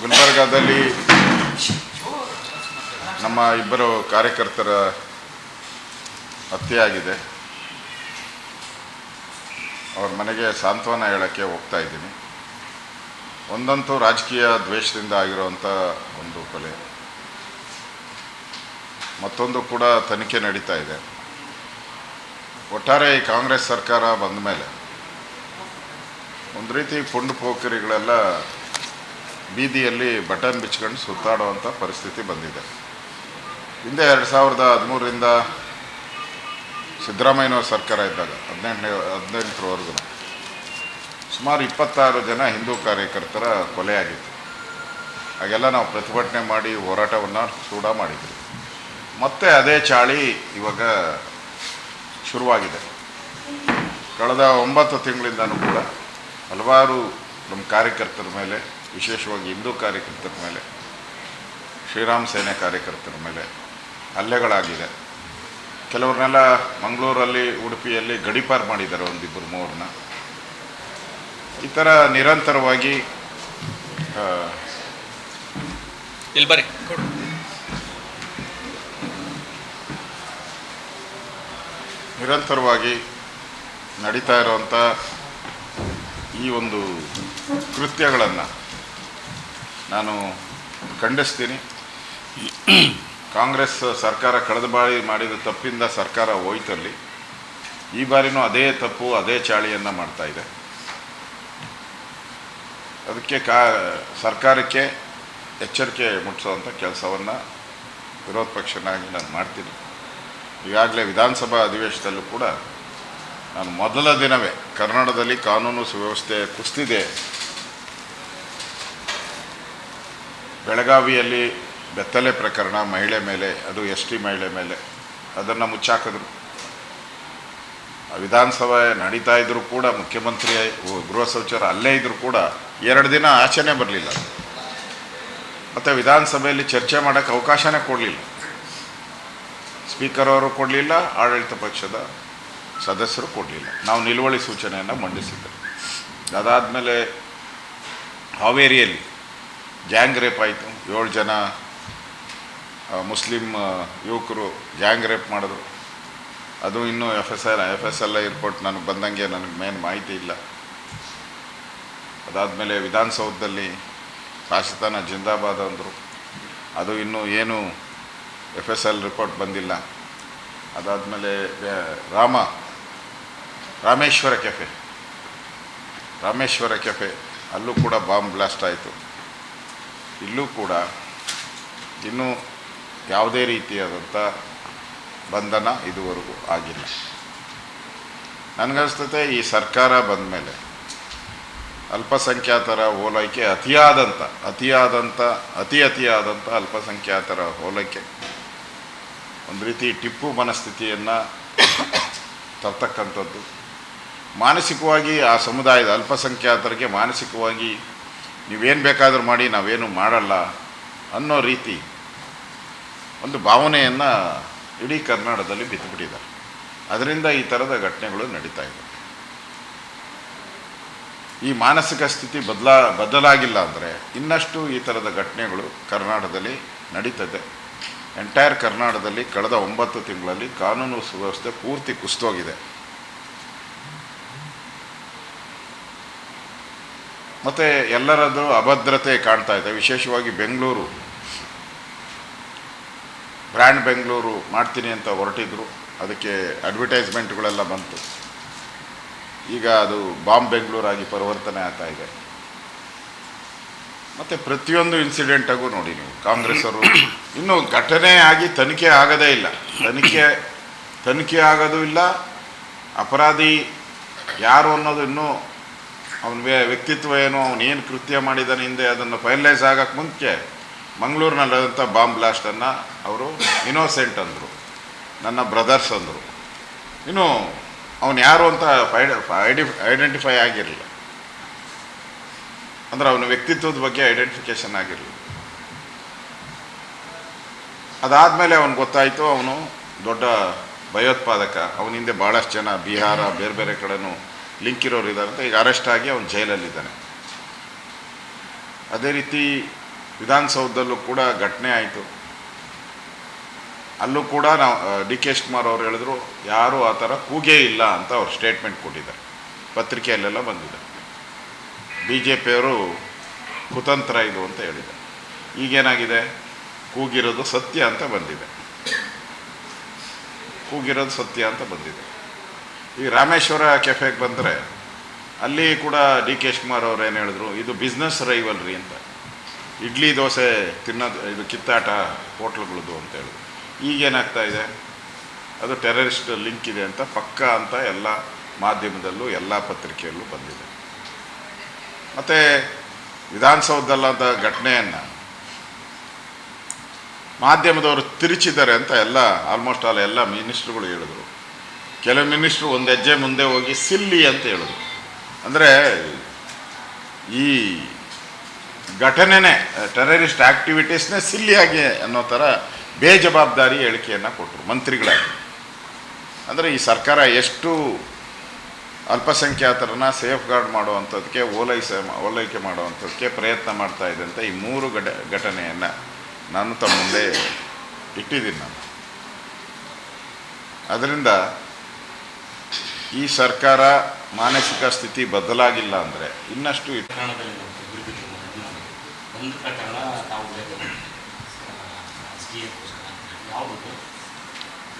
ಗುಲ್ಬರ್ಗಾದಲ್ಲಿ ನಮ್ಮ ಇಬ್ಬರು ಕಾರ್ಯಕರ್ತರ ಹತ್ಯೆಯಾಗಿದೆ. ಅವ್ರ ಮನೆಗೆ ಸಾಂತ್ವನ ಹೇಳೋಕ್ಕೆ ಹೋಗ್ತಾ ಇದ್ದೀನಿ. ಒಂದಂತೂ ರಾಜಕೀಯ ದ್ವೇಷದಿಂದ ಆಗಿರುವಂಥ ಒಂದು ಕೊಲೆ, ಮತ್ತೊಂದು ಕೂಡ ತನಿಖೆ ನಡೀತಾ ಇದೆ. ಒಟ್ಟಾರೆ ಈ ಕಾಂಗ್ರೆಸ್ ಸರ್ಕಾರ ಬಂದ ಮೇಲೆ ಒಂದು ರೀತಿ ಪುಂಡು ಪೋಖರಿಗಳೆಲ್ಲ ಬೀದಿಯಲ್ಲಿ ಬಟನ್ ಬಿಚ್ಕೊಂಡು ಸುತ್ತಾಡುವಂಥ ಪರಿಸ್ಥಿತಿ ಬಂದಿದೆ. ಹಿಂದೆ 2013ರಿಂದ ಸಿದ್ದರಾಮಯ್ಯನವ್ರ ಸರ್ಕಾರ ಇದ್ದಾಗ 18ರವರೆಗೂ ಸುಮಾರು 26 ಜನ ಹಿಂದೂ ಕಾರ್ಯಕರ್ತರ ಕೊಲೆಯಾಗಿತ್ತು. ಹಾಗೆಲ್ಲ ನಾವು ಪ್ರತಿಭಟನೆ ಮಾಡಿ ಹೋರಾಟವನ್ನು ಕೂಡ ಮಾಡಿದ್ವಿ. ಮತ್ತೆ ಅದೇ ಚಾಳಿ ಇವಾಗ ಶುರುವಾಗಿದೆ. ಕಳೆದ 9 ತಿಂಗಳಿಂದನೂ ಕೂಡ ಹಲವಾರು ನಮ್ಮ ಕಾರ್ಯಕರ್ತರ ಮೇಲೆ, ವಿಶೇಷವಾಗಿ ಹಿಂದೂ ಕಾರ್ಯಕರ್ತರ ಮೇಲೆ, ಶ್ರೀರಾಮ್ ಸೇನೆ ಕಾರ್ಯಕರ್ತರ ಮೇಲೆ ಹಲ್ಲೆಗಳಾಗಿದೆ. ಕೆಲವ್ರನ್ನೆಲ್ಲ ಮಂಗಳೂರಲ್ಲಿ, ಉಡುಪಿಯಲ್ಲಿ ಗಡೀಪಾರು ಮಾಡಿದ್ದಾರೆ, 1-2-3. ಈ ಥರ ನಿರಂತರವಾಗಿ ನಡೀತಾ ಇರುವಂಥ ಈ ಒಂದು ಕೃತ್ಯಗಳನ್ನು ನಾನು ಖಂಡಿಸ್ತೀನಿ. ಕಾಂಗ್ರೆಸ್ ಸರ್ಕಾರ ಕಳೆದ ಬಾರಿ ಮಾಡಿದ ತಪ್ಪಿಂದ ಸರ್ಕಾರ ಹೋಯ್ತಲ್ಲಿ ಈ ಬಾರಿನೂ ಅದೇ ತಪ್ಪು, ಅದೇ ಚಾಳಿಯನ್ನು ಮಾಡ್ತಾಯಿದೆ. ಅದಕ್ಕೆ ಸರ್ಕಾರಕ್ಕೆ ಎಚ್ಚರಿಕೆ ಮೂಡಿಸುವಂಥ ಕೆಲಸವನ್ನು ವಿರೋಧ ಪಕ್ಷನಾಗಿ ನಾನು ಮಾಡ್ತೀನಿ. ಈಗಾಗಲೇ ವಿಧಾನಸಭಾ ಅಧಿವೇಶನದಲ್ಲೂ ಕೂಡ ನಾನು ಮೊದಲ ದಿನವೇ ಕರ್ನಾಟಕದಲ್ಲಿ ಕಾನೂನು ಸುವ್ಯವಸ್ಥೆ ಕುಸಿದಿದೆ, ಬೆಳಗಾವಿಯಲ್ಲಿ ಬೆತ್ತಲೆ ಪ್ರಕರಣ ಮಹಿಳೆ ಮೇಲೆ, ಅದು ST ಮಹಿಳೆ ಮೇಲೆ, ಅದನ್ನು ಮುಚ್ಚಾಕಿದ್ರು. ವಿಧಾನಸಭೆ ನಡೀತಾ ಇದ್ದರೂ ಕೂಡ ಮುಖ್ಯಮಂತ್ರಿ ಗೃಹ ಸಚಿವರು ಅಲ್ಲೇ ಇದ್ದರೂ ಕೂಡ 2 ದಿನ ಆಚೆನೇ ಬರಲಿಲ್ಲ. ಮತ್ತು ವಿಧಾನಸಭೆಯಲ್ಲಿ ಚರ್ಚೆ ಮಾಡೋಕ್ಕೆ ಅವಕಾಶನೇ ಕೊಡಲಿಲ್ಲ. ಸ್ಪೀಕರ್ ಅವರು ಕೊಡಲಿಲ್ಲ, ಆಡಳಿತ ಪಕ್ಷದ ಸದಸ್ಯರು ಕೊಡಲಿಲ್ಲ. ನಾವು ನಿಲುವಳಿ ಸೂಚನೆಯನ್ನು ಮಂಡಿಸಿದ್ದೆ. ಅದಾದಮೇಲೆ ಹಾವೇರಿಯಲ್ಲಿ ಗ್ಯಾಂಗ್ ರೇಪ್ ಆಯಿತು. 7 ಜನ ಮುಸ್ಲಿಂ ಯುವಕರು ಗ್ಯಾಂಗ್ ರೇಪ್ ಮಾಡಿದ್ರು. ಅದು ಇನ್ನೂ FSLI ರಿಪೋರ್ಟ್ ನನಗೆ ಬಂದಂಗೆ ನನಗೆ ಮೇನ್ ಮಾಹಿತಿ ಇಲ್ಲ. ಅದಾದಮೇಲೆ ವಿಧಾನಸೌಧದಲ್ಲಿ ಪಾಕಿಸ್ತಾನ ಜಿಂದಾಬಾದ್ ಅಂದರು. ಅದು ಇನ್ನೂ ಏನು FSL ರಿಪೋರ್ಟ್ ಬಂದಿಲ್ಲ. ಅದಾದಮೇಲೆ ರಾಮೇಶ್ವರ ಕೆಫೆ ಅಲ್ಲೂ ಕೂಡ ಬಾಂಬ್ ಬ್ಲಾಸ್ಟ್ ಆಯಿತು. ಇಲ್ಲೂ ಕೂಡ ಇನ್ನೂ ಯಾವುದೇ ರೀತಿಯಾದಂಥ ಬಂಧನ ಇದುವರೆಗೂ ಆಗಿಲ್ಲ. ನನಗನ್ನಿಸ್ತದೆ ಈ ಸರ್ಕಾರ ಬಂದ ಮೇಲೆ ಅಲ್ಪಸಂಖ್ಯಾತರ ಓಲೈಕೆ ಅತಿಯಾದಂಥ ಅಲ್ಪಸಂಖ್ಯಾತರ ಓಲೈಕೆ ಒಂದು ರೀತಿ ಟಿಪ್ಪು ಮನಸ್ಥಿತಿಯನ್ನು ತರ್ತಕ್ಕಂಥದ್ದು. ಮಾನಸಿಕವಾಗಿ ಆ ಸಮುದಾಯದ ಅಲ್ಪಸಂಖ್ಯಾತರಿಗೆ ಮಾನಸಿಕವಾಗಿ ನೀವೇನು ಬೇಕಾದರೂ ಮಾಡಿ, ನಾವೇನು ಮಾಡಲ್ಲ ಅನ್ನೋ ರೀತಿ ಒಂದು ಭಾವನೆಯನ್ನು ಇಡೀ ಕರ್ನಾಟಕದಲ್ಲಿ ಬಿತ್ತುಬಿಟ್ಟಿದ್ದಾರೆ. ಅದರಿಂದ ಈ ಥರದ ಘಟನೆಗಳು ನಡೀತಾ ಇದೆ. ಈ ಮಾನಸಿಕ ಸ್ಥಿತಿ ಬದಲಾಗಿಲ್ಲ ಅಂದರೆ ಇನ್ನಷ್ಟು ಈ ಥರದ ಘಟನೆಗಳು ಕರ್ನಾಟಕದಲ್ಲಿ ನಡೀತದೆ. ಎಂಟೈರ್ ಕರ್ನಾಟಕದಲ್ಲಿ ಕಳೆದ 9 ತಿಂಗಳಲ್ಲಿ ಕಾನೂನು ಸುವ್ಯವಸ್ಥೆ ಪೂರ್ತಿ ಕುಸಿದೋಗಿದೆ. ಮತ್ತು ಎಲ್ಲರದ್ದು ಅಭದ್ರತೆ ಕಾಣ್ತಾ ಇದೆ. ವಿಶೇಷವಾಗಿ ಬೆಂಗಳೂರು, ಬ್ರ್ಯಾಂಡ್ ಬೆಂಗಳೂರು ಮಾಡ್ತೀನಿ ಅಂತ ಹೊರಟಿದ್ರು. ಅದಕ್ಕೆ ಅಡ್ವರ್ಟೈಸ್ಮೆಂಟ್ಗಳೆಲ್ಲ ಬಂತು. ಈಗ ಅದು ಬಾಂಬ್ ಬೆಂಗಳೂರಾಗಿ ಪರಿವರ್ತನೆ ಆಗ್ತಾ ಇದೆ. ಮತ್ತು ಪ್ರತಿಯೊಂದು ಇನ್ಸಿಡೆಂಟಾಗೂ ನೋಡಿ ನೀವು, ಕಾಂಗ್ರೆಸ್ ಅವರು ಇನ್ನೂ ಘಟನೆ ಆಗಿ ತನಿಖೆ ಆಗೋದೇ ಇಲ್ಲ. ತನಿಖೆ ಆಗೋದು ಇಲ್ಲ. ಅಪರಾಧಿ ಯಾರು ಅನ್ನೋದು ಇನ್ನೂ ಅವನ ವ್ಯಕ್ತಿತ್ವ ಏನು, ಅವನೇನು ಕೃತ್ಯ ಮಾಡಿದ್ದಾನೆ ಹಿಂದೆ, ಅದನ್ನು ಫೈನಲೈಸ್ ಆಗೋಕ್ಕೆ ಮುಂಚೆ ಮಂಗಳೂರಿನಲ್ಲಿರುವಂಥ ಬಾಂಬ್ ಬ್ಲಾಸ್ಟನ್ನು ಅವರು ಇನ್ನೋಸೆಂಟ್ ಅಂದರು, ನನ್ನ ಬ್ರದರ್ಸ್ ಅಂದರು. ಇನ್ನು ಅವನು ಯಾರು ಅಂತ ಐಡೆಂಟಿಫೈ ಆಗಿರಲಿಲ್ಲ. ಅಂದರೆ ಅವನ ವ್ಯಕ್ತಿತ್ವದ ಬಗ್ಗೆ ಐಡೆಂಟಿಫಿಕೇಷನ್ ಆಗಿರಲಿಲ್ಲ. ಅದಾದಮೇಲೆ ಅವನಿಗೆ ಗೊತ್ತಾಯಿತು ಅವನು ದೊಡ್ಡ ಭಯೋತ್ಪಾದಕ, ಅವನ ಹಿಂದೆ ಭಾಳಷ್ಟು ಜನ ಬಿಹಾರ ಬೇರೆ ಬೇರೆ ಕಡೆನೂ ಲಿಂಕ್ ಇರೋರು ಇದ್ದಾರೆ ಅಂತ ಈಗ ಅರೆಸ್ಟ್ ಆಗಿ ಅವನು ಜೈಲಲ್ಲಿದ್ದಾನೆ. ಅದೇ ರೀತಿ ವಿಧಾನಸೌಧದಲ್ಲೂ ಕೂಡ ಘಟನೆ ಆಯಿತು. ಅಲ್ಲೂ ಕೂಡ ನಾವು ಡಿ ಕೆ ಶಿವಕುಮಾರ್ ಅವರು ಹೇಳಿದ್ರು, ಯಾರೂ ಆ ಥರ ಕೂಗೇ ಇಲ್ಲ ಅಂತ ಅವ್ರು ಸ್ಟೇಟ್ಮೆಂಟ್ ಕೊಟ್ಟಿದ್ದಾರೆ. ಪತ್ರಿಕೆಯಲ್ಲೆಲ್ಲ ಬಂದಿದೆ. ಬಿ ಜೆ ಪಿಯವರು ಕುತಂತ್ರ ಇದು ಅಂತ ಹೇಳಿದ್ದಾರೆ. ಈಗೇನಾಗಿದೆ, ಕೂಗಿರೋದು ಸತ್ಯ ಅಂತ ಬಂದಿದೆ. ಕೂಗಿರೋದು ಸತ್ಯ ಅಂತ ಬಂದಿದೆ. ಈ ರಾಮೇಶ್ವರ ಕೆಫೆಗೆ ಬಂದರೆ ಅಲ್ಲಿ ಕೂಡ ಡಿ ಕೆ ಶಿವಕುಮಾರ್ ಅವ್ರು ಏನು ಹೇಳಿದ್ರು, ಇದು ಬಿಸ್ನೆಸ್ ರೈವಲ್ರಿ ಅಂತ, ಇಡ್ಲಿ ದೋಸೆ ತಿನ್ನೋದು ಇದು ಕಿತ್ತಾಟ ಹೋಟ್ಲುಗಳದ್ದು ಅಂತ ಹೇಳಿದ್ರು. ಈಗೇನಾಗ್ತಾ ಇದೆ, ಅದು ಟೆರರಿಸ್ಟ್ ಲಿಂಕ್ ಇದೆ ಅಂತ ಪಕ್ಕ ಅಂತ ಎಲ್ಲ ಮಾಧ್ಯಮದಲ್ಲೂ ಎಲ್ಲ ಪತ್ರಿಕೆಯಲ್ಲೂ ಬಂದಿದೆ. ಮತ್ತು ವಿಧಾನಸೌಧದಲ್ಲಾದ ಘಟನೆಯನ್ನು ಮಾಧ್ಯಮದವರು ತಿರುಚಿದ್ದಾರೆ ಅಂತ ಆಲ್ಮೋಸ್ಟ್ ಎಲ್ಲ ಮಿನಿಸ್ಟ್ರುಗಳು ಹೇಳಿದ್ರು. ಕೆಲವು ಮಿನಿಸ್ಟ್ರು ಒಂದು ಹೆಜ್ಜೆ ಮುಂದೆ ಹೋಗಿ ಸಿಲ್ಲಿ ಅಂತ ಹೇಳಿದ್ರು. ಅಂದರೆ ಈ ಘಟನೆನೇ ಟೆರರಿಸ್ಟ್ ಆ್ಯಕ್ಟಿವಿಟೀಸ್ನೇ ಸಿಲ್ಲಿಯಾಗಿ ಅನ್ನೋ ಥರ ಬೇಜವಾಬ್ದಾರಿ ಹೇಳಿಕೆಯನ್ನು ಕೊಟ್ಟರು ಮಂತ್ರಿಗಳಾಗಿ. ಅಂದರೆ ಈ ಸರ್ಕಾರ ಎಷ್ಟು ಅಲ್ಪಸಂಖ್ಯಾತರನ್ನ ಸೇಫ್ ಗಾರ್ಡ್ ಮಾಡುವಂಥದ್ದಕ್ಕೆ ಓಲೈಕೆ ಮಾಡುವಂಥದ್ದಕ್ಕೆ ಪ್ರಯತ್ನ ಮಾಡ್ತಾ ಇದೆ ಅಂತ ಈ 3 ಘಟನೆಯನ್ನು ನಾನು ತಮ್ಮ ಮುಂದೆ ಇಟ್ಟಿದ್ದೀನಿ. ಅದರಿಂದ ಈ ಸರ್ಕಾರ ಮಾನಸಿಕ ಸ್ಥಿತಿ ಬದಲಾಗಿಲ್ಲ ಅಂದರೆ ಇನ್ನಷ್ಟು ಒಂದು ಪ್ರಕರಣ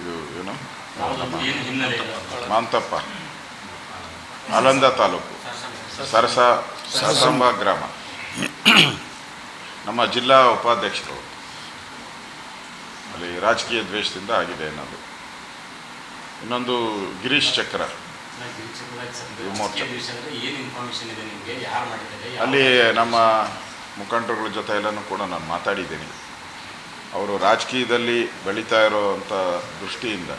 ಇದು ಏನು ಮಾಂತಪ್ಪ, ಆಲಂದ ತಾಲೂಕು, ಸರಸಂಬ ಗ್ರಾಮ. ನಮ್ಮ ಜಿಲ್ಲಾ ಉಪಾಧ್ಯಕ್ಷರು ಅಲ್ಲಿ ರಾಜಕೀಯ ದ್ವೇಷದಿಂದ ಆಗಿದೆ ಅನ್ನೋದು. ಇನ್ನೊಂದು ಗಿರೀಶ್ ಚಕ್ರ ಅಲ್ಲಿ ನಮ್ಮ ಮುಖಂಡರುಗಳ ಜೊತೆ ಎಲ್ಲನೂ ಕೂಡ ನಾನು ಮಾತಾಡಿದ್ದೀನಿ. ಅವರು ರಾಜಕೀಯದಲ್ಲಿ ಬೆಳೀತಾ ಇರೋವಂಥ ದೃಷ್ಟಿಯಿಂದ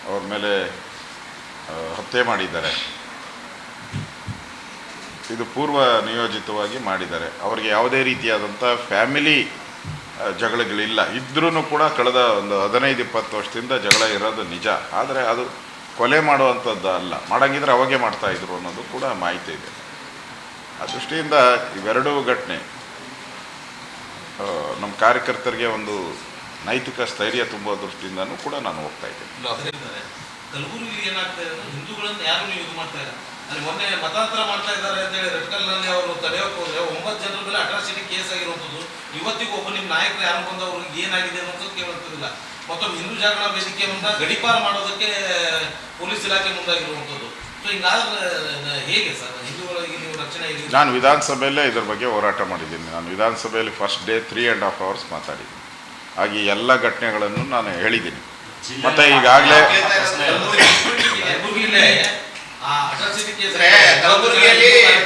ಅವ್ರ ಮೇಲೆ ಹತ್ಯೆ ಮಾಡಿದ್ದಾರೆ. ಇದು ಪೂರ್ವ ನಿಯೋಜಿತವಾಗಿ ಮಾಡಿದ್ದಾರೆ. ಅವರಿಗೆ ಯಾವುದೇ ರೀತಿಯಾದಂಥ ಫ್ಯಾಮಿಲಿ ಜಗಳಗಳಿಲ್ಲ. ಇದ್ರೂ ಕೂಡ ಕಳೆದ ಒಂದು 15-20 ವರ್ಷದಿಂದ ಜಗಳ ಇರೋದು ನಿಜ. ಆದರೆ ಅದು ಕೊಲೆ ಮಾಡುವಂಥದ್ದು ಅಲ್ಲ. ಮಾಡಂಗಿದ್ರೆ ಅವಾಗೇ ಮಾಡ್ತಾಯಿದ್ರು ಅನ್ನೋದು ಕೂಡ ಮಾಹಿತಿ ಇದೆ. ಆ ದೃಷ್ಟಿಯಿಂದ ಇವೆರಡೂ ಘಟನೆ ನಮ್ಮ ಕಾರ್ಯಕರ್ತರಿಗೆ ಒಂದು ನೈತಿಕ ಸ್ಥೈರ್ಯ ತುಂಬುವ ದೃಷ್ಟಿಯಿಂದನೂ ಕೂಡ ನಾನು ಹೋಗ್ತಾ ಇದ್ದೇನೆ. ಕಲಬುರಗಿ ಏನಾಗ್ತಾ ಇದೆ, ಹಿಂದೂಗಳನ್ನು ಯಾರು ಇದು ಮಾಡ್ತಾ ಇಲ್ಲ. ಅಲ್ಲಿ ಮೊನ್ನೆ ಮತಾಂತರ ಮಾಡ್ತಾ ಇದ್ದಾರೆ ಅಂತೇಳಿ ರೆಡ್ಕಲ್ನಲ್ಲಿ ಅವರು ತಡೆಯೋಕೆ ಹೋದ್ರೆ 9 ಜನರ ಮೇಲೆ ಅಟ್ರಾಸಿಟಿ ಕೇಸ್ ಆಗಿರುವಂಥದ್ದು. ಇವತ್ತಿಗೂ ಒಬ್ಬ ನಿಮ್ಮ ನಾಯಕರು ಯಾರು ಬಂದು ಅವ್ರಿಗೆ ಏನಾಗಿದೆ ಅನ್ನೋದು ಕೇಳುತ್ತಿಲ್ಲ. ಮತ್ತೊಮ್ಮೆ ಹಿಂದೂ ಜಾಗರಣ ವೇದಿಕೆಯಿಂದ ಗಡೀಪಾರು ಮಾಡೋದಕ್ಕೆ ಪೊಲೀಸ್ ಇಲಾಖೆ ಮುಂದಾಗಿರುವಂಥದ್ದು. ಸೊ ಹಿಂಗಾದ್ರೆ ಹೇಗೆ ಸರ್ ಹಿಂದೂಗಳಿಗೆ ನೀವು ರಕ್ಷಣೆ? ನಾನು ವಿಧಾನಸಭೆಯಲ್ಲೇ ಇದ್ರ ಬಗ್ಗೆ ಹೋರಾಟ ಮಾಡಿದ್ದೀನಿ. ನಾನು ವಿಧಾನಸಭೆಯಲ್ಲಿ ಫಸ್ಟ್ ಡೇ 3.5 hours ಮಾತಾಡಿದ್ದೀನಿ. ಹಾಗೆ ಎಲ್ಲ ಘಟನೆಗಳನ್ನು ನಾನು ಹೇಳಿದ್ದೀನಿ. ಮತ್ತೆ ಈಗಾಗಲೇ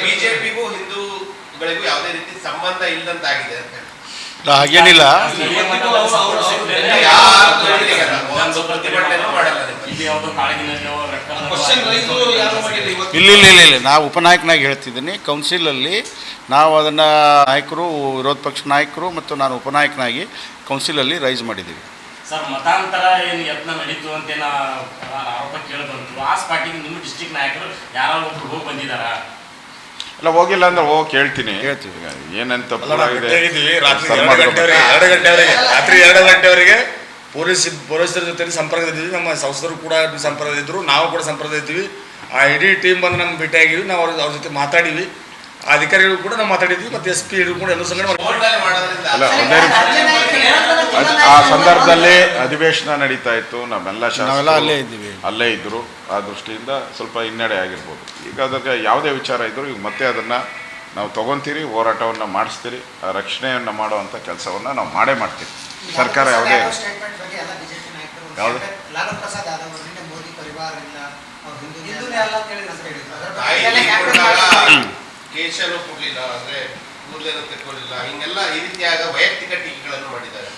ಬಿಜೆಪಿಗೂ ಹಿಂದೂಗಳಿಗೂ ಯಾವುದೇ ರೀತಿ ಸಂಬಂಧ ಇಲ್ಲದಂತಾಗಿದೆ ಅಂತ ಹಾಗೇನಿಲ್ಲ. ಇಲ್ಲ ನಾವು ಉಪನಾಯಕನಾಗಿ ಹೇಳ್ತಿದ್ದೀನಿ. ಕೌನ್ಸಿಲಲ್ಲಿ ನಾವು ಅದನ್ನು ನಾಯಕರು, ವಿರೋಧ ಪಕ್ಷ ನಾಯಕರು ಮತ್ತು ನಾನು ಉಪನಾಯಕನಾಗಿ ಕೌನ್ಸಿಲಲ್ಲಿ ರೈಸ್ ಮಾಡಿದ್ದೀವಿ. ಸರ್, ಮತಾಂತರ ಏನು ಯತ್ನ ನಡೀತು ಅಂತ ಆರೋಪ ಕೇಳಿಬಂತು. ಆ ಸ್ಪಾಟಿಗೆ ನಿಮ್ಮ ಡಿಸ್ಟ್ರಿಕ್ಟ್ ನಾಯಕರು ಯಾರೋ ಒಬ್ರು ಹೋಗಿ ಬಂದಿದ್ದಾರಾ? ಅಲ್ಲ, ಹೋಗಿಲ್ಲ ಅಂದ್ರೆ ಹೋಗಿ ಹೇಳ್ತೀನಿ. ಏನಂತ ರಾತ್ರಿ 2 ಗಂಟೆವರೆಗೆ ಪೊಲೀಸರ ಜೊತೆ ಸಂಪರ್ಕದಿದ್ದೀವಿ. ನಮ್ಮ ಸಂಸದರು ಕೂಡ ಸಂಪರ್ಕದಿದ್ದರು, ನಾವು ಕೂಡ ಸಂಪರ್ಕದಿದ್ದೀವಿ. ಆ ಇಡೀ ಟೀಮ್ ಬಂದು ನಮ್ಗೆ ಭೇಟಿಯಾಗಿವಿ. ನಾವು ಅವ್ರ ಜೊತೆ ಮಾತಾಡಿವಿ. ಆ ಅಧಿಕಾರಿಗಳು ಕೂಡ ನಾವು ಮಾತಾಡಿದ್ವಿ. ಮತ್ತು SP ಕೂಡ ಎಲ್ಲ ಸಂಘಟನೆ. ಅಲ್ಲ, ಒಂದೇ ಆ ಸಂದರ್ಭದಲ್ಲಿ ಅಧಿವೇಶನ ನಡೀತಾ ಇತ್ತು. ನಮ್ಮೆಲ್ಲ ಶಾಸಕರು ಅಲ್ಲೇ ಇದ್ದರು. ಆ ದೃಷ್ಟಿಯಿಂದ ಸ್ವಲ್ಪ ಹಿನ್ನಡೆ ಆಗಿರ್ಬೋದು. ಈಗ ಅದಕ್ಕೆ ಯಾವುದೇ ವಿಚಾರ ಇದ್ದರೂ ಈಗ ಮತ್ತೆ ಅದನ್ನು ನಾವು ತೊಗೊತೀರಿ, ಹೋರಾಟವನ್ನು ಮಾಡಿಸ್ತೀರಿ. ಆ ರಕ್ಷಣೆಯನ್ನು ಮಾಡುವಂಥ ಕೆಲಸವನ್ನು ನಾವು ಮಾಡೇ ಮಾಡ್ತೀವಿ. ಸರ್ಕಾರ ಯಾವುದೇ ಯಾವುದು ಕೇಶನು ಕೊಡಲಿಲ್ಲ, ಅಂದರೆ ಕೂದಲೇನು ತೆಕ್ಕೊಳ್ಳಿಲ್ಲ, ಹಿಂಗೆಲ್ಲ ಈ ರೀತಿಯಾದ ವೈಯಕ್ತಿಕ ಟೀಕೆಗಳನ್ನು ಮಾಡಿದ್ದಾರೆ.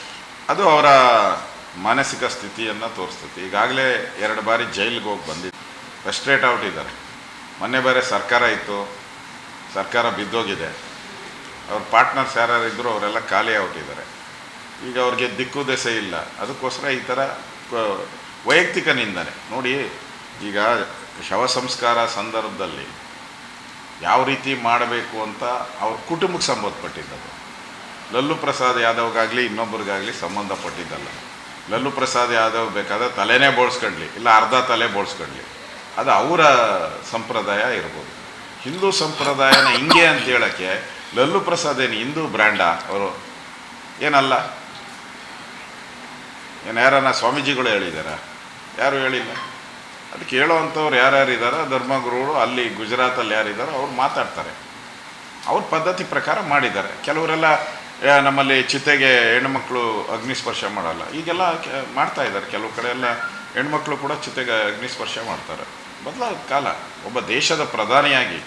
ಅದು ಅವರ ಮಾನಸಿಕ ಸ್ಥಿತಿಯನ್ನು ತೋರಿಸ್ತೈತಿ. ಈಗಾಗಲೇ 2 ಬಾರಿ ಜೈಲಿಗೆ ಹೋಗಿ ಬಂದಿದ್ದು, ಫ್ರಸ್ಟ್ರೇಟ್ ಔಟ್ ಇದ್ದಾರೆ. ಮೊನ್ನೆ ಬೇರೆ ಸರ್ಕಾರ ಇತ್ತು, ಸರ್ಕಾರ ಬಿದ್ದೋಗಿದೆ. ಅವ್ರ ಪಾರ್ಟ್ನರ್ಸ್ ಯಾರ್ಯಾರಿದ್ದರು ಅವರೆಲ್ಲ ಖಾಲಿ ಔಟಿದ್ದಾರೆ. ಈಗ ಅವ್ರಿಗೆ ದಿಕ್ಕು ದೆಸೆ ಇಲ್ಲ. ಅದಕ್ಕೋಸ್ಕರ ಈ ಥರ ವೈಯಕ್ತಿಕ ನಿಂದನೆ ನೋಡಿ. ಈಗ ಶವ ಸಂಸ್ಕಾರ ಸಂದರ್ಭದಲ್ಲಿ ಯಾವ ರೀತಿ ಮಾಡಬೇಕು ಅಂತ ಅವ್ರ ಕುಟುಂಬಕ್ಕೆ ಸಂಬಂಧಪಟ್ಟಿದ್ದದು. ಲಲ್ಲು ಪ್ರಸಾದ್ ಯಾದವ್ಗಾಗಲಿ ಇನ್ನೊಬ್ರಿಗಾಗಲಿ ಸಂಬಂಧಪಟ್ಟಿದ್ದಲ್ಲ. ಲಲ್ಲು ಪ್ರಸಾದ್ ಯಾದವ್ ಬೇಕಾದ್ರೆ ತಲೆನೇ ಬೋಳ್ಸ್ಕೊಳ್ಳಿ, ಇಲ್ಲ ಅರ್ಧ ತಲೆ ಬೋಳ್ಸ್ಕೊಳ್ಳಿ, ಅದು ಅವರ ಸಂಪ್ರದಾಯ ಇರ್ಬೋದು. ಹಿಂದೂ ಸಂಪ್ರದಾಯನ ಹಿಂಗೆ ಅಂತ ಹೇಳೋಕ್ಕೆ ಲಲ್ಲು ಪ್ರಸಾದ್ ಏನು ಹಿಂದೂ ಬ್ರ್ಯಾಂಡಾ? ಅವರು ಏನಲ್ಲ. ಏನು ಯಾರನ್ನ ಸ್ವಾಮೀಜಿಗಳು ಹೇಳಿದಾರ? ಯಾರು ಹೇಳಿಲ್ಲ. ಅದಕ್ಕೆ ಹೇಳೋವಂಥವ್ರು ಯಾರ್ಯಾರು ಇದ್ದಾರೋ ಧರ್ಮಗುರುಗಳು ಅಲ್ಲಿ ಗುಜರಾತಲ್ಲಿ ಯಾರಿದ್ದಾರೋ ಅವ್ರು ಮಾತಾಡ್ತಾರೆ, ಅವ್ರ ಪದ್ಧತಿ ಪ್ರಕಾರ ಮಾಡಿದ್ದಾರೆ. ಕೆಲವರೆಲ್ಲ ನಮ್ಮಲ್ಲಿ ಚಿತೆಗೆ ಹೆಣ್ಮಕ್ಳು ಅಗ್ನಿಸ್ಪರ್ಶ ಮಾಡಲ್ಲ, ಈಗೆಲ್ಲ ಮಾಡ್ತಾ ಇದ್ದಾರೆ. ಕೆಲವು ಕಡೆ ಎಲ್ಲ ಹೆಣ್ಮಕ್ಳು ಕೂಡ ಚಿತೆಗೆ ಅಗ್ನಿಸ್ಪರ್ಶ ಮಾಡ್ತಾರೆ. ಬದಲಾದ ಕಾಲ. ಒಬ್ಬ ದೇಶದ ಪ್ರಧಾನಿಯಾಗಿ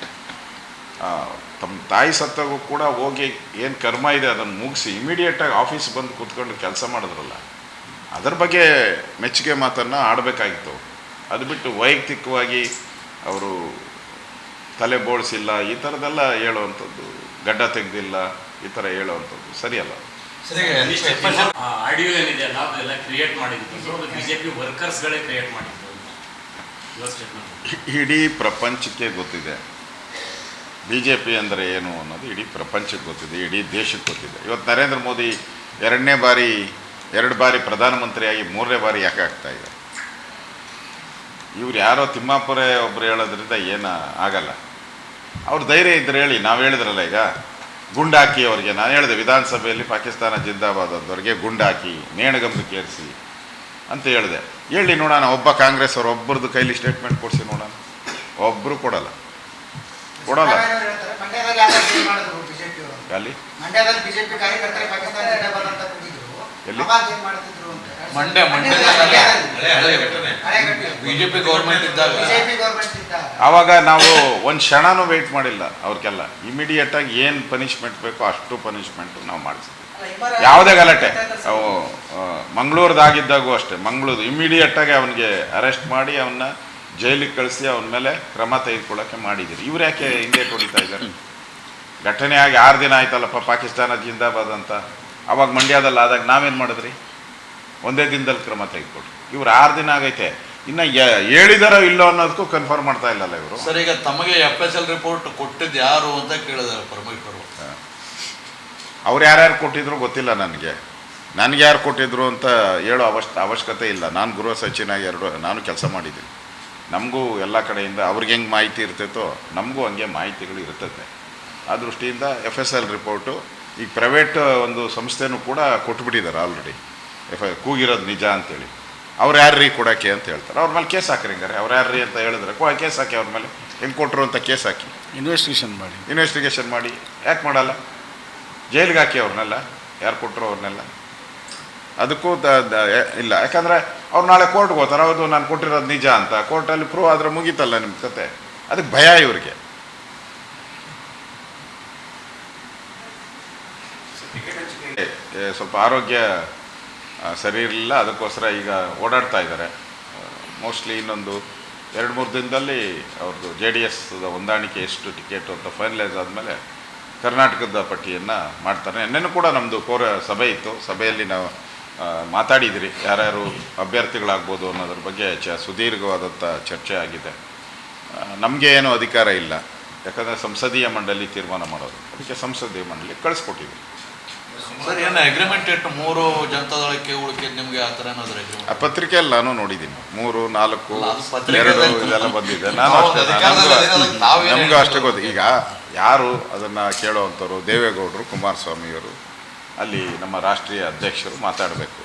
ತಮ್ಮ ತಾಯಿ ಸತ್ತಾಗೂ ಕೂಡ ಹೋಗಿ ಏನು ಕರ್ಮ ಇದೆ ಅದನ್ನು ಮುಗಿಸಿ ಇಮಿಡಿಯೇಟಾಗಿ ಆಫೀಸ್ ಬಂದು ಕೂತ್ಕೊಂಡು ಕೆಲಸ ಮಾಡಿದ್ರಲ್ಲ, ಅದರ ಬಗ್ಗೆ ಮೆಚ್ಚುಗೆ ಮಾತನ್ನು ಆಡಬೇಕಾಗಿತ್ತು. ಅದು ಬಿಟ್ಟು ವೈಯಕ್ತಿಕವಾಗಿ ಅವರು ತಲೆ ಬೋಳಿಸಿಲ್ಲ, ಈ ಥರದ್ದೆಲ್ಲ ಹೇಳುವಂಥದ್ದು, ಗಡ್ಡ ತೆಗೆದಿಲ್ಲ, ಈ ಥರ ಹೇಳುವಂಥದ್ದು ಸರಿಯಲ್ಲ. ಆಡಿಯೋ ಏನಿದೆ ಅಲ್ಲ ಅದೆಲ್ಲ ಕ್ರಿಯೇಟ್ ಮಾಡಿದ್ದು ಬಿಜೆಪಿ ವರ್ಕರ್ಸ್ಗಳೇ ಕ್ರಿಯೇಟ್ ಮಾಡಿದ್ದು. ಇಡೀ ಪ್ರಪಂಚಕ್ಕೆ ಗೊತ್ತಿದೆ ಬಿ ಜೆ ಪಿ ಅಂದರೆ ಏನು ಅನ್ನೋದು. ಇಡೀ ಪ್ರಪಂಚಕ್ಕೆ ಗೊತ್ತಿದೆ, ಇಡೀ ದೇಶಕ್ಕೆ ಗೊತ್ತಿದೆ. ಇವತ್ತು ನರೇಂದ್ರ ಮೋದಿ 2 ಬಾರಿ ಪ್ರಧಾನಮಂತ್ರಿಯಾಗಿ 3ನೇ ಬಾರಿ ಯಾಕೆ ಆಗ್ತಾಯಿದೆ? ಇವ್ರು ಯಾರೋ ತಿಮ್ಮಾಪುರೇ ಒಬ್ಬರು ಹೇಳೋದ್ರಿಂದ ಏನು ಆಗಲ್ಲ. ಅವ್ರ ಧೈರ್ಯ ಇದ್ರೆ ಹೇಳಿ. ನಾವು ಹೇಳಿದ್ರಲ್ಲ ಈಗ ಗುಂಡಾಕಿ ಅವ್ರಿಗೆ, ನಾನು ಹೇಳಿದೆ ವಿಧಾನಸಭೆಯಲ್ಲಿ ಪಾಕಿಸ್ತಾನ ಜಿಂದಾಬಾದ್ ಅಂದವ್ರಿಗೆ ಗುಂಡಾಕಿ ನೇಣಗಂಬಕ್ಕೆ ಏರಿಸಿ ಅಂತ ಹೇಳಿದೆ. ಹೇಳಿ ನೋಡೋಣ, ಒಬ್ಬ ಕಾಂಗ್ರೆಸ್ ಅವ್ರು ಒಬ್ಬರದ್ದು ಕೈಲಿ ಸ್ಟೇಟ್ಮೆಂಟ್ ಕೊಡಿಸಿ ನೋಡೋಣ. ಒಬ್ಬರು ಕೊಡಲ್ಲ. ಅಲ್ಲಿ ಎಲ್ಲಿ ಬಿಜೆಪಿ ಗೌರ್ಮೆಂಟ್ ಇದ್ದಾಗ ಆವಾಗ ನಾವು ಒಂದು ಕ್ಷಣನೂ ವೆಯ್ಟ್ ಮಾಡಿಲ್ಲ. ಅವ್ರಿಗೆಲ್ಲ ಇಮಿಡಿಯೇಟಾಗಿ ಏನು ಪನಿಷ್ಮೆಂಟ್ ಬೇಕೋ ಅಷ್ಟು ಪನಿಷ್ಮೆಂಟು ನಾವು ಮಾಡಿಸ್ತೀವಿ. ಯಾವುದೇ ಗಲಾಟೆ. ಅವು ಮಂಗಳೂರದಾಗಿದ್ದಾಗೂ ಅಷ್ಟೇ, ಮಂಗಳೂರು ಇಮಿಡಿಯೇಟಾಗಿ ಅವನಿಗೆ ಅರೆಸ್ಟ್ ಮಾಡಿ ಅವನ್ನ ಜೈಲಿಗೆ ಕಳಿಸಿ ಅವನ ಮೇಲೆ ಕ್ರಮ ತೆಗೆದುಕೊಳ್ಳೋಕ್ಕೆ ಮಾಡಿದ್ದೀರಿ. ಇವ್ರು ಯಾಕೆ ಹಿಂದೆ ಹೊಡಿತಾ ಇದ್ದಾರೆ? ಘಟನೆ ಆಗಿ 6 ದಿನ ಆಯ್ತಲ್ಲಪ್ಪ ಪಾಕಿಸ್ತಾನ ಜಿಂದಾಬಾದ್ ಅಂತ. ಅವಾಗ ಮಂಡ್ಯದಲ್ಲಿ ಆದಾಗ ನಾವೇನು ಮಾಡಿದ್ರಿ? ಒಂದೇ ದಿನದಲ್ಲಿ ಕ್ರಮ ತೆಗೆದುಕೊಟ್ರು. ಇವ್ರು 6 ದಿನ ಆಗೈತೆ, ಇನ್ನು ಹೇಳಿದಾರೋ ಇಲ್ಲೋ ಅನ್ನೋದಕ್ಕೂ ಕನ್ಫರ್ಮ್ ಮಾಡ್ತಾ ಇಲ್ಲಲ್ಲ ಇವರು. ಸರ್, ಈಗ ತಮಗೆ FSL ರಿಪೋರ್ಟ್ ಕೊಟ್ಟಿದ್ದು ಯಾರು ಅಂತ ಕೇಳಿದಾರೆ ಪರಮೇಶ್ವರ್. ಅವ್ರು ಯಾರ್ಯಾರು ಕೊಟ್ಟಿದ್ರು ಗೊತ್ತಿಲ್ಲ ನನಗೆ. ಯಾರು ಕೊಟ್ಟಿದ್ರು ಅಂತ ಹೇಳೋ ಅವಶ್ಯಕತೆ ಇಲ್ಲ. ನಾನು ಗೃಹ ಸಚಿವನಾಗಿ ನಾನು ಕೆಲಸ ಮಾಡಿದ್ದೀನಿ. ನಮಗೂ ಎಲ್ಲ ಕಡೆಯಿಂದ ಅವ್ರಿಗೆ ಹೆಂಗೆ ಮಾಹಿತಿ ಇರ್ತೈತೋ ನಮಗೂ ಹಂಗೆ ಮಾಹಿತಿಗಳು ಇರ್ತದೆ. ಆ ದೃಷ್ಟಿಯಿಂದ FSL ರಿಪೋರ್ಟು ಈಗ ಪ್ರೈವೇಟ್ ಒಂದು ಸಂಸ್ಥೆನೂ ಕೂಡ ಕೊಟ್ಬಿಟ್ಟಿದ್ದಾರೆ ಆಲ್ರೆಡಿ. ಕೂಗಿರೋದು ನಿಜ ಅಂತೇಳಿ. ಅವ್ರು ಯಾರ್ರೀ ಕೊಡೋಕ್ಕೆ ಅಂತ ಹೇಳ್ತಾರೆ. ಅವ್ರ ಮೇಲೆ ಕೇಸ್ ಹಾಕ್ರಿ. ಹಂಗಾರೆ ಅವ್ರು ಯಾರ್ರೀ ಅಂತ ಹೇಳಿದ್ರೆ ಕೇಸ್ ಹಾಕಿ, ಅವ್ರ ಮೇಲೆ ಹೆಂಗೆ ಕೊಟ್ಟರು ಅಂತ ಕೇಸ್ ಹಾಕಿ ಇನ್ವೆಸ್ಟಿಗೇಷನ್ ಮಾಡಿ. ಯಾಕೆ ಮಾಡಲ್ಲ? ಜೈಲಿಗೆ ಹಾಕಿ ಅವ್ರನ್ನೆಲ್ಲ, ಯಾರು ಕೊಟ್ಟರು ಅವ್ರನ್ನೆಲ್ಲ. ಅದಕ್ಕೂ ಇಲ್ಲ. ಯಾಕಂದರೆ ಅವ್ರು ನಾಳೆ ಕೋರ್ಟ್ಗೆ ಹೋಗ್ತಾರೆ, ಹೌದು ನಾನು ಕೊಟ್ಟಿರೋದು ನಿಜ ಅಂತ. ಕೋರ್ಟಲ್ಲಿ ಪ್ರೂವ್ ಆದರೆ ಮುಗೀತಲ್ಲ ನಿಮ್ಮ ಕತೆ. ಅದಕ್ಕೆ ಭಯ ಇವ್ರಿಗೆ. ಸ್ವಲ್ಪ ಆರೋಗ್ಯ ಸರಿ ಇರಲಿಲ್ಲ, ಅದಕ್ಕೋಸ್ಕರ ಈಗ ಓಡಾಡ್ತಾ ಇದ್ದಾರೆ. ಮೋಸ್ಟ್ಲಿ ಇನ್ನೊಂದು 2-3 ದಿನದಲ್ಲಿ ಅವ್ರದ್ದು JDS ಹೊಂದಾಣಿಕೆ ಎಷ್ಟು ಟಿಕೆಟು ಅಂತ ಫೈನಲೈಸ್ ಆದಮೇಲೆ ಕರ್ನಾಟಕದ ಪಟ್ಟಿಯನ್ನು ಮಾಡ್ತಾರೆ. ನಿನ್ನೆನೂ ಕೂಡ ನಮ್ಮದು ಸಭೆ ಇತ್ತು. ಸಭೆಯಲ್ಲಿ ನಾವು ಮಾತಾಡಿದಿರಿ ಯಾರ್ಯಾರು ಅಭ್ಯರ್ಥಿಗಳಾಗ್ಬೋದು ಅನ್ನೋದ್ರ ಬಗ್ಗೆ ಸುದೀರ್ಘವಾದಂಥ ಚರ್ಚೆ ಆಗಿದೆ. ನಮಗೆ ಏನೂ ಅಧಿಕಾರ ಇಲ್ಲ, ಯಾಕಂದರೆ ಸಂಸದೀಯ ಮಂಡಳಿ ತೀರ್ಮಾನ ಮಾಡೋದು. ಅದಕ್ಕೆ ಸಂಸದೀಯ ಮಂಡಳಿ ಕಳಿಸ್ಕೊಟ್ಟಿದ್ದೀವಿ. ಸರ್, ಏನು ಅಗ್ರಿಮೆಂಟ್ ಇಟ್ಟು 3 ಜನತಾದಳಕ್ಕೆ ಉಳಿಕೆ ನಿಮಗೆ ಆ ಥರ ಏನಾದರೂ ಅಗ್ರಿಮೆಂಟ್? ಆ ಪತ್ರಿಕೆಯಲ್ಲಿ ನಾನು ನೋಡಿದ್ದೀನಿ 3, 4, 2 ಇದೆಲ್ಲ ಬಂದಿದೆ. ನಾನು ಅಷ್ಟೇ, ನಮಗೂ ಅಷ್ಟೇ ಗೊತ್ತು. ಈಗ ಯಾರು ಅದನ್ನು ಕೇಳೋವಂಥವ್ರು? ದೇವೇಗೌಡರು, ಕುಮಾರಸ್ವಾಮಿಯವರು, ಅಲ್ಲಿ ನಮ್ಮ ರಾಷ್ಟ್ರೀಯ ಅಧ್ಯಕ್ಷರು ಮಾತಾಡಬೇಕು.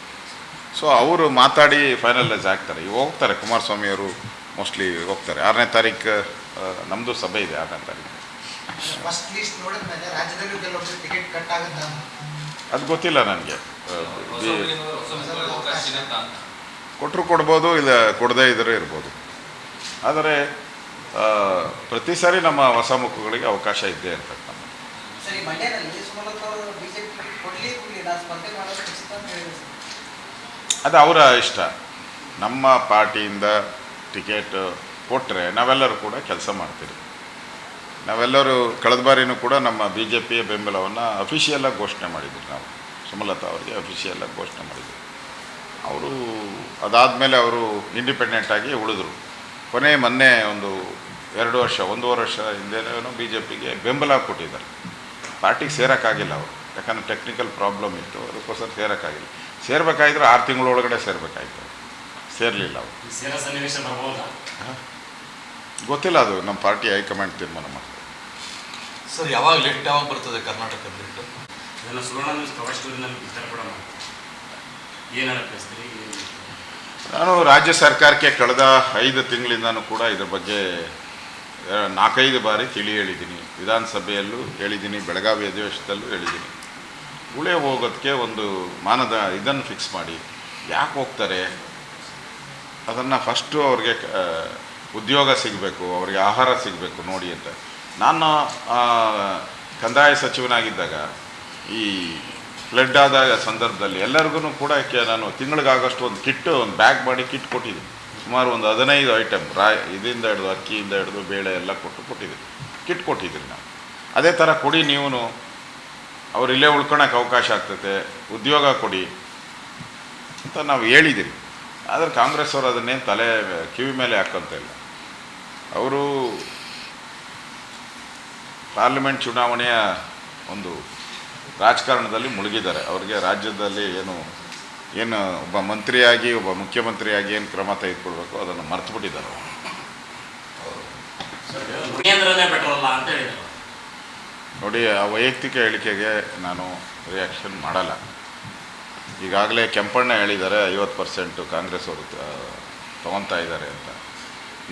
ಸೊ ಅವರು ಮಾತಾಡಿ ಫೈನಲೈಸ್ ಆಗ್ತಾರೆ. ಈಗ ಹೋಗ್ತಾರೆ ಕುಮಾರಸ್ವಾಮಿಯವರು, ಮೋಸ್ಟ್ಲಿ ಹೋಗ್ತಾರೆ. 6ನೇ ತಾರೀಕು ನಮ್ಮದು ಸಭೆ ಇದೆ. 6ನೇ ತಾರೀಕು ಅದು ಗೊತ್ತಿಲ್ಲ ನನಗೆ. ಕೊಟ್ಟರು ಕೊಡ್ಬೋದು, ಇಲ್ಲ ಕೊಡದೇ ಇದ್ದರೆ ಇರ್ಬೋದು. ಆದರೆ ಪ್ರತಿ ಸಾರಿ ನಮ್ಮ ಹೊಸ ಮುಖಗಳಿಗೆ ಅವಕಾಶ ಇದೆ ಅಂತ. ಅದು ಅವರ ಇಷ್ಟ. ನಮ್ಮ ಪಾರ್ಟಿಯಿಂದ ಟಿಕೆಟ್ ಕೊಟ್ಟರೆ ನಾವೆಲ್ಲರೂ ಕೂಡ ಕೆಲಸ ಮಾಡ್ತೀವಿ. ನಾವೆಲ್ಲರೂ ಕಳೆದ ಬಾರಿನೂ ಕೂಡ ನಮ್ಮ BJPಯ ಬೆಂಬಲವನ್ನು ಅಫಿಷಿಯಲಾಗಿ ಘೋಷಣೆ ಮಾಡಿದ್ವಿ. ನಾವು ಸುಮಲತಾ ಅವರಿಗೆ ಅಫಿಷಿಯಲಾಗಿ ಘೋಷಣೆ ಮಾಡಿದ್ವಿ. ಅವರು ಅದಾದಮೇಲೆ ಅವರು ಇಂಡಿಪೆಂಡೆಂಟಾಗಿ ಉಳಿದ್ರು. ಮೊನ್ನೆ ಒಂದು 1.5 ವರ್ಷ ಹಿಂದೆನೋ BJPಗೆ ಬೆಂಬಲ ಕೊಟ್ಟಿದ್ದಾರೆ. ಪಾರ್ಟಿಗೆ ಸೇರೋಕ್ಕಾಗಿಲ್ಲ ಅವರು. ಯಾಕಂದರೆ ಟೆಕ್ನಿಕಲ್ ಪ್ರಾಬ್ಲಮ್ ಇತ್ತು, ಅದಕ್ಕೋಸ್ಕರ ಸೇರೋಕ್ಕಾಗಿಲ್ಲ. ಸೇರ್ಬೇಕಾಗಿದ್ರೆ 6 ತಿಂಗಳೊಳಗಡೆ ಸೇರಬೇಕಾಯ್ತು, ಸೇರಲಿಲ್ಲ ಅವರು. ಈ ಸೇರೋ ಸನ್ನಿವೇಶ ಬರ್ಬೋದಾ? ಗೊತ್ತಿಲ್ಲ, ಅದು ನಮ್ಮ ಪಾರ್ಟಿ ಹೈಕಮಾಂಡ್ ತೀರ್ಮಾನ ಮಾಡ್ತಾರೆ. ಸರ್ ಯಾವಾಗ ಲಿಫ್ಟ್ ಯಾವಾಗ ಬರ್ತದೆ ಕರ್ನಾಟಕದ ಲಿಫ್ಟ್? ಇದನ್ನು ಸುವರ್ಣ ನ್ಯೂಸ್ ಕವರ್ ಸ್ಟೋರಿನಲ್ಲಿ ಬಿತ್ತರ ಕೂಡ ಮಾಡ್ತಾರೆ. ಏನು ಅನಿಸ್ತೀರಿ? ನಾನು ರಾಜ್ಯ ಸರ್ಕಾರಕ್ಕೆ ಕಳೆದ 5 ತಿಂಗಳಿಂದನೂ ಕೂಡ ಇದ್ರ ಬಗ್ಗೆ 4-5 ಬಾರಿ ಹೇಳಿದ್ದೀನಿ. ವಿಧಾನಸಭೆಯಲ್ಲೂ ಹೇಳಿದ್ದೀನಿ, ಬೆಳಗಾವಿ ಅಧಿವೇಶನದಲ್ಲೂ ಹೇಳಿದ್ದೀನಿ. ಉಳೆ ಹೋಗೋದಕ್ಕೆ ಒಂದು ಇದನ್ನು ಫಿಕ್ಸ್ ಮಾಡಿ, ಯಾಕೆ ಹೋಗ್ತಾರೆ ಅದನ್ನು ಫಸ್ಟು ಅವ್ರಿಗೆ ಉದ್ಯೋಗ ಸಿಗಬೇಕು, ಅವ್ರಿಗೆ ಆಹಾರ ಸಿಗಬೇಕು ನೋಡಿ ಅಂತ. ನಾನು ಕಂದಾಯ ಸಚಿವನಾಗಿದ್ದಾಗ ಈ ಫ್ಲಡ್ ಆದ ಸಂದರ್ಭದಲ್ಲಿ ಎಲ್ಲರಿಗೂ ಕೂಡ ನಾನು ತಿಂಗಳಿಗಾಗಷ್ಟು ಒಂದು ಕಿಟ್ಟು, ಒಂದು ಬ್ಯಾಗ್ ಮಾಡಿ ಕಿಟ್ ಕೊಟ್ಟಿದ್ದೀನಿ. ಸುಮಾರು ಒಂದು 15 ಐಟಮ್ ಇದರಿಂದ ಹಿಡಿದು ಅಕ್ಕಿಯಿಂದ ಹಿಡಿದು ಬೇಳೆ ಎಲ್ಲ ಕೊಟ್ಟಿದ್ದೀನಿ, ಕಿಟ್ ಕೊಟ್ಟಿದ್ದೀನಿ ನಾನು. ಅದೇ ಥರ ಕೊಡಿ, ನೀವು ಅವ್ರು ಇಲ್ಲೇ ಉಳ್ಕೊಳಕ್ಕೆ ಅವಕಾಶ ಆಗ್ತೈತೆ, ಉದ್ಯೋಗ ಕೊಡಿ ಅಂತ ನಾವು ಹೇಳಿದ್ದೀವಿ. ಆದರೆ ಕಾಂಗ್ರೆಸ್ ಅವರು ಅದನ್ನೇನು ಕಿವಿ ಮೇಲೆ ಹಾಕೋಂತ ಇಲ್ಲ. ಅವರು ಪಾರ್ಲಿಮೆಂಟ್ ಚುನಾವಣೆಯ ಒಂದು ರಾಜಕಾರಣದಲ್ಲಿ ಮುಳುಗಿದ್ದಾರೆ. ಅವರಿಗೆ ರಾಜ್ಯದಲ್ಲಿ ಏನು ಒಬ್ಬ ಮಂತ್ರಿಯಾಗಿ, ಒಬ್ಬ ಮುಖ್ಯಮಂತ್ರಿಯಾಗಿ ಏನು ಕ್ರಮ ತೆಗೆದುಕೊಳ್ಬೇಕು ಅದನ್ನು ಮರ್ತು ಬಿಟ್ಟಿದ್ದಾರೆ. ಮುನಿಯಂದ್ರನೇ ಬೆಟರಲ್ಲ ಅಂತ ಹೇಳಿದರು. ನೋಡಿ, ಆ ವೈಯಕ್ತಿಕ ಹೇಳಿಕೆಗೆ ನಾನು ರಿಯಾಕ್ಷನ್ ಮಾಡಲ್ಲ. ಈಗಾಗಲೇ ಕೆಂಪಣ್ಣ ಹೇಳಿದ್ದಾರೆ 50% ಕಾಂಗ್ರೆಸ್ ಅವರು ತೊಗೊತಾ ಇದ್ದಾರೆ ಅಂತ.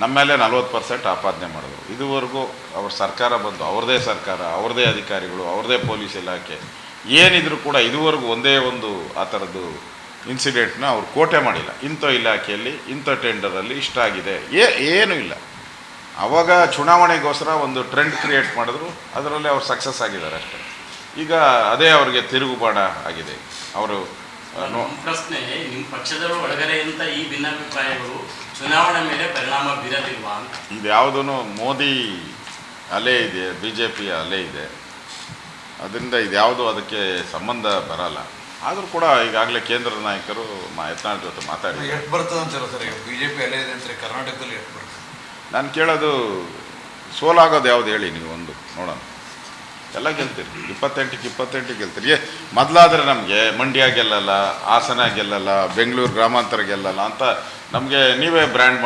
ನಮ್ಮ ಮೇಲೆ 40% ಆಪಾದನೆ ಮಾಡಿದ್ರು. ಇದುವರೆಗೂ ಅವ್ರ ಸರ್ಕಾರ ಬಂದು, ಅವ್ರದ್ದೇ ಸರ್ಕಾರ, ಅವ್ರದ್ದೇ ಅಧಿಕಾರಿಗಳು, ಅವ್ರದ್ದೇ ಪೊಲೀಸ್ ಇಲಾಖೆ ಏನಿದ್ರು ಕೂಡ ಇದುವರೆಗೂ ಒಂದೇ ಒಂದು ಆ ಥರದ್ದು ಇನ್ಸಿಡೆಂಟ್ನ ಅವ್ರು ಕೋಟೆ ಮಾಡಿಲ್ಲ. ಇಂಥ ಇಲಾಖೆಯಲ್ಲಿ ಇಂಥ ಟೆಂಡರಲ್ಲಿ ಇಷ್ಟ ಆಗಿದೆ, ಏನೂ ಇಲ್ಲ. ಆವಾಗ ಚುನಾವಣೆಗೋಸ್ಕರ ಒಂದು ಟ್ರೆಂಡ್ ಕ್ರಿಯೇಟ್ ಮಾಡಿದ್ರು, ಅದರಲ್ಲಿ ಅವ್ರು ಸಕ್ಸಸ್ ಆಗಿದ್ದಾರೆ ಅಷ್ಟೇ. ಈಗ ಅದೇ ಅವ್ರಿಗೆ ತಿರುಗುಬಾಣ ಆಗಿದೆ. ಅವರು ಪ್ರಶ್ನೆ, ನಿಮ್ಮ ಪಕ್ಷದ ಒಳಗಡೆ ಅಂತ ಈ ಭಿನ್ನಾಭಿಪ್ರಾಯಗಳು ಚುನಾವಣೆ ಮೇಲೆ ಪರಿಣಾಮ ಬೀರದಿಲ್ವಾ ಅಂತ? ಇದು ಯಾವುದೂ ಮೋದಿ ಅಲೆ ಇದೆ, BJP ಅಲೆ ಇದೆ, ಅದರಿಂದ ಇದ್ಯಾವುದು ಅದಕ್ಕೆ ಸಂಬಂಧ ಬರಲ್ಲ. ಆದರೂ ಕೂಡ ಈಗಾಗಲೇ ಕೇಂದ್ರ ನಾಯಕರು ಯತ್ನಾಳ್ ಜೊತೆ ಮಾತಾಡಿ ಎಷ್ಟು ಬರ್ತದೆ ಅಂತಾರೆ ಸರ್? BJP ಅಲ್ಲೇ ಇದೆ ಅಂತಾರೆ, ಕರ್ನಾಟಕದಲ್ಲಿ ಎಷ್ಟು ಬರ್ತದೆ? ನಾನು ಕೇಳೋದು, ಸೋಲಾಗೋದು ಯಾವುದು ಹೇಳಿ ನೀವು, ಒಂದು ನೋಡೋಣ. ಎಲ್ಲ ಗೆಲ್ತೀರಿ, 28ಕ್ಕೆ 28 ಗೆಲ್ತೀರಿ. ಮೊದಲಾದರೆ ನಮಗೆ ಮಂಡ್ಯ ಗೆಲ್ಲಲ್ಲ, ಹಾಸನ ಗೆಲ್ಲಲ್ಲ, ಬೆಂಗಳೂರು ಗ್ರಾಮಾಂತರ ಗೆಲ್ಲಲ್ಲ ಅಂತ ನಮಗೆ ನೀವೇ ಬ್ರ್ಯಾಂಡ್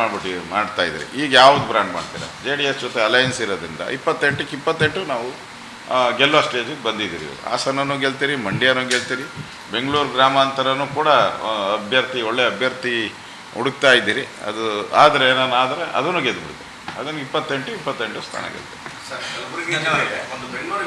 ಮಾಡ್ತಾಯಿದ್ರಿ. ಈಗ ಯಾವುದು ಬ್ರ್ಯಾಂಡ್ ಮಾಡ್ತೀರಾ? JDS ಜೊತೆ ಅಲಯನ್ಸ್ ಇರೋದ್ರಿಂದ 28ಕ್ಕೆ 28 ನಾವು ಗೆಲ್ಲೋ ಸ್ಟೇಜಿಗೆ ಬಂದಿದ್ದೀರಿ. ಹಾಸನೂ ಗೆಲ್ತೀರಿ, ಮಂಡ್ಯನೂ ಗೆಲ್ತೀರಿ, ಬೆಂಗಳೂರು ಗ್ರಾಮಾಂತರನೂ ಕೂಡ ಒಳ್ಳೆ ಅಭ್ಯರ್ಥಿ ಹುಡುಕ್ತಾ ಇದ್ದೀರಿ. ಅದು ಆದರೆ ಏನಾದ್ರೆ ಅದನ್ನು ಗೆದ್ದುಬಿಡ್ತೀವಿ. ಅದನ್ನು 28 ಸ್ಥಾನ ಗೆಲ್ತೀವಿ. ಸರ್, ಕಲಬುರಗಿ ಜಿಲ್ಲೆಗೆ ಒಂದು ಬೆಂಗಳೂರಿಗೆ